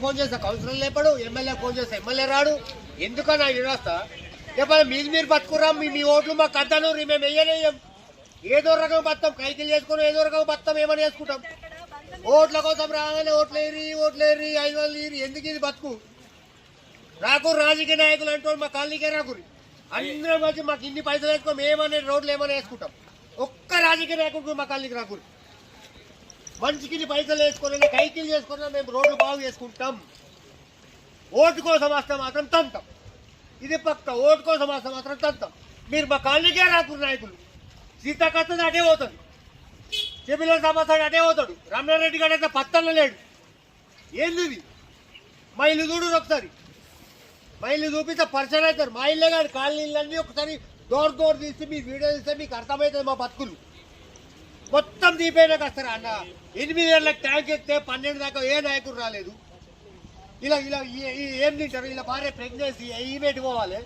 Phone చేస్తా councillor లేపడు, MLA phone చేస్తా MLA రాడు. ఎందుకన్నా వ్యవస్థ? చెప్పాలి మీరు బతుకురాం, మీ ఓట్లు మాకు అద్దను, మేము వెయ్యలేయం. ఏదో రకం బతాం, కైకిలు చేసుకుని ఏదో రకం బతాం, ఏమని చేసుకుంటాం. ఓట్ల కోసం రాగానే ఓట్లేరి 500 ఎందుకు ఇది బతుకు? రాకు రాజకీయ నాయకులు అంటూ మా కాలనీకే రాకురి. అందరం వచ్చి మాకు ఇన్ని పైసలు వేసుకో, మేమనే రోడ్లు ఏమైనా వేసుకుంటాం. ఒక్క రాజకీయ నాయకుడు మా కాలనీకి రాకురి. మనిషికి పైసలు వేసుకొని కైకిలు చేసుకున్నా మేము రోడ్లు బాగు చేసుకుంటాం. ఓటు కోసం వస్తే మాత్రం తంతాం. ఇది పక్క. ఓటు కోసం వస్తే మాత్రం తంతాం. మీరు మా కాలనీకే రాకురు నాయకులు. సీతాకత్తది అటే పోతుంది, చెబిల సమాసాడు అటే పోతాడు, రమణారెడ్డి గారు అయితే పత్తన్న లేడు. ఏంది ఇది? మా ఇల్లు చూడు ఒకసారి, మా ఇల్లు చూపిస్తే పరిచయం అవుతారు. మా ఇల్లే కాదు, కాలనీలన్నీ ఒకసారి డోర్ తీసి మీ వీడియో తీస్తే మీకు అర్థమవుతుంది మా బతుకులు. మొత్తం దీపైనాక వస్తారా అన్న? 8 ఏళ్ళకి ట్యాంక్ ఎక్కితే 12 దాకా ఏ నాయకుడు రాలేదు. ఇలా ఏం తింటారు? ఇలా భార్య ప్రెగ్నెన్సీ ఈమె పోవాలి.